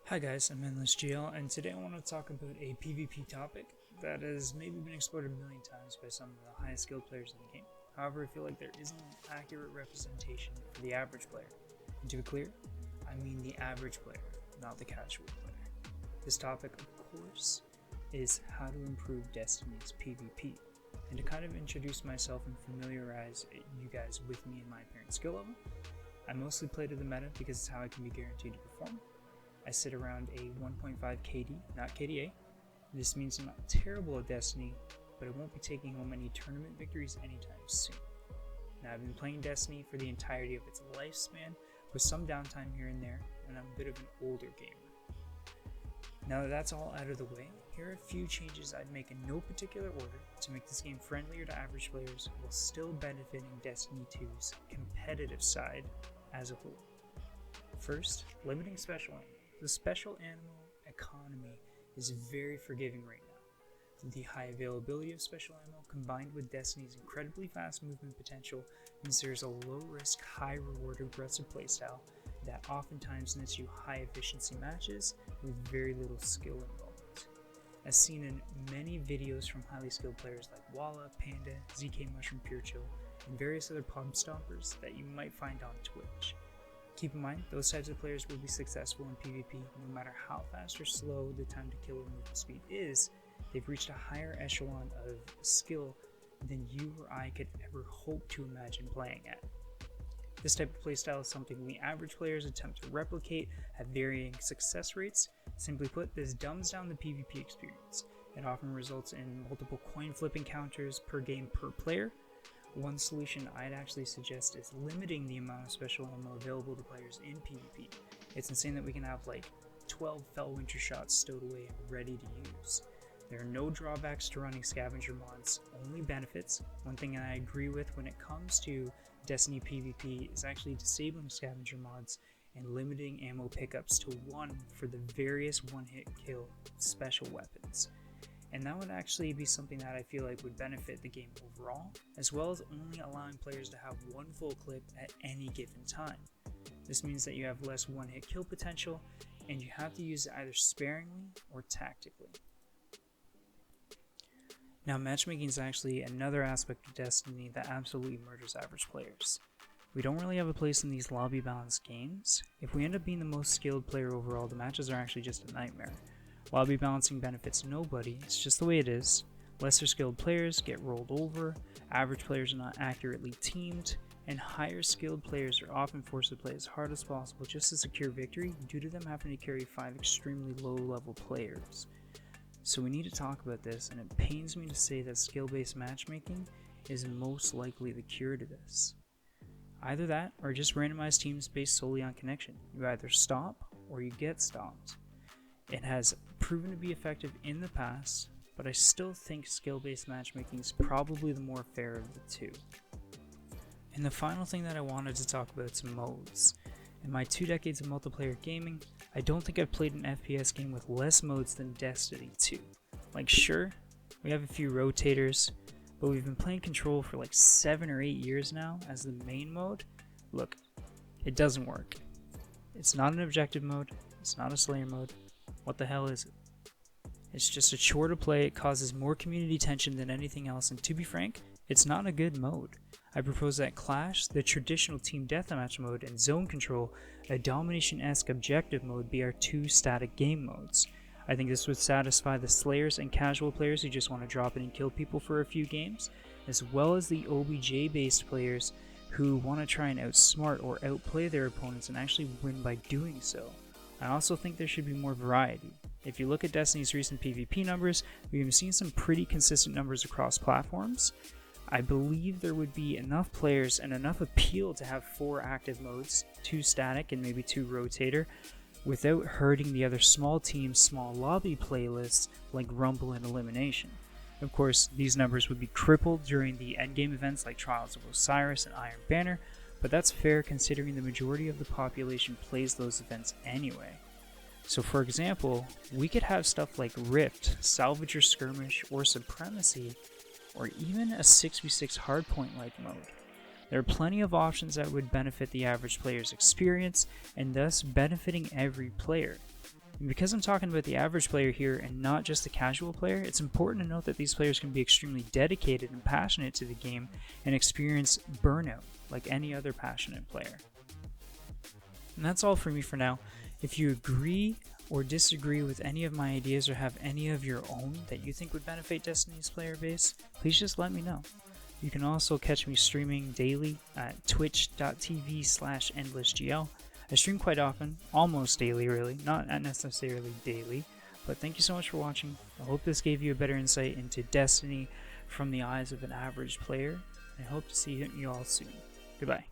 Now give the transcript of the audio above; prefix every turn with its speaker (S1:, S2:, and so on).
S1: Hi guys, I'm EndlessGL, and today I want to talk about a PvP topic that has maybe been explored a million times by some of the highest skilled players in the game. However, I feel like there isn't an accurate representation for the average player. And to be clear, I mean the average player, not the casual player. This topic, of course, is how to improve Destiny's PvP. And to kind of introduce myself and familiarize you guys with me and my apparent skill level, I mostly play to the meta because it's how I can be guaranteed to perform. I sit around a 1.5 KD, not KDA. This means I'm not terrible at Destiny, but I won't be taking home any tournament victories anytime soon. Now, I've been playing Destiny for the entirety of its lifespan, with some downtime here and there, and I'm a bit of an older gamer. Now that that's all out of the way, here are a few changes I'd make in no particular order to make this game friendlier to average players while still benefiting Destiny 2's competitive side as a whole. First, limiting special ammo. The special animal economy is very forgiving right now. The high availability of special ammo combined with Destiny's incredibly fast movement potential means there's a low risk, high reward aggressive playstyle that oftentimes nets you high efficiency matches with very little skill involved. As seen in many videos from highly skilled players like Walla, Panda, ZK Mushroom Pure Chill, and various other pump stompers that you might find on Twitch. Keep in mind, those types of players will be successful in PvP no matter how fast or slow the time to kill or movement speed is. They've reached a higher echelon of skill than you or I could ever hope to imagine playing at. This type of playstyle is something we average players attempt to replicate at varying success rates. Simply put, this dumbs down the PvP experience. It often results in multiple coin flip encounters per game per player. One solution I'd actually suggest is limiting the amount of special ammo available to players in PvP. It's insane that we can have like 12 Fellwinter shots stowed away and ready to use. There are no drawbacks to running scavenger mods, only benefits. One thing I agree with when it comes to Destiny PvP is actually disabling scavenger mods and limiting ammo pickups to 1 for the various one-hit kill special weapons. And that would actually be something that I feel like would benefit the game overall, as well as only allowing players to have 1 full clip at any given time. This means that you have less one-hit kill potential, and you have to use it either sparingly or tactically. Now, matchmaking is actually another aspect of Destiny that absolutely murders average players. We don't really have a place in these lobby balanced games. If we end up being the most skilled player overall, the matches are actually just a nightmare. Lobby balancing benefits nobody, it's just the way it is. Lesser skilled players get rolled over, average players are not accurately teamed, and higher skilled players are often forced to play as hard as possible just to secure victory due to them having to carry 5 extremely low level players. So we need to talk about this, and it pains me to say that skill-based matchmaking is most likely the cure to this. Either that, or just randomized teams based solely on connection. You either stop, or you get stopped. It has proven to be effective in the past, but I still think skill-based matchmaking is probably the more fair of the two. And the final thing that I wanted to talk about is modes. In my 2 decades of multiplayer gaming, I don't think I've played an FPS game with less modes than Destiny 2. Like, sure, we have a few rotators, but we've been playing Control for like 7 or 8 years now as the main mode. Look, it doesn't work. It's not an objective mode, it's not a Slayer mode. What the hell is it? It's just a chore to play, it causes more community tension than anything else, and to be frank, it's not a good mode. I propose that Clash, the traditional team deathmatch mode, and Zone Control, a domination-esque objective mode, be our 2 static game modes. I think this would satisfy the Slayers and casual players who just want to drop in and kill people for a few games, as well as the OBJ-based players who want to try and outsmart or outplay their opponents and actually win by doing so. I also think there should be more variety. If you look at Destiny's recent PvP numbers, we've seen some pretty consistent numbers across platforms. I believe there would be enough players and enough appeal to have 4 active modes, 2 static and maybe 2 rotator, without hurting the other small team, small lobby playlists like Rumble and Elimination. Of course, these numbers would be crippled during the endgame events like Trials of Osiris and Iron Banner, but that's fair considering the majority of the population plays those events anyway. So for example, we could have stuff like Rift, Salvager Skirmish, or Supremacy, or even a 6v6 hardpoint-like mode. There are plenty of options that would benefit the average player's experience, and thus benefiting every player. And because I'm talking about the average player here and not just the casual player, it's important to note that these players can be extremely dedicated and passionate to the game and experience burnout like any other passionate player. And that's all for me for now. If you agree or disagree with any of my ideas or have any of your own that you think would benefit Destiny's player base, please just let me know. You can also catch me streaming daily at twitch.tv/endlessgl. I stream quite often, almost daily really, not necessarily daily, but thank you so much for watching. I hope this gave you a better insight into Destiny from the eyes of an average player. I hope to see you all soon. Goodbye.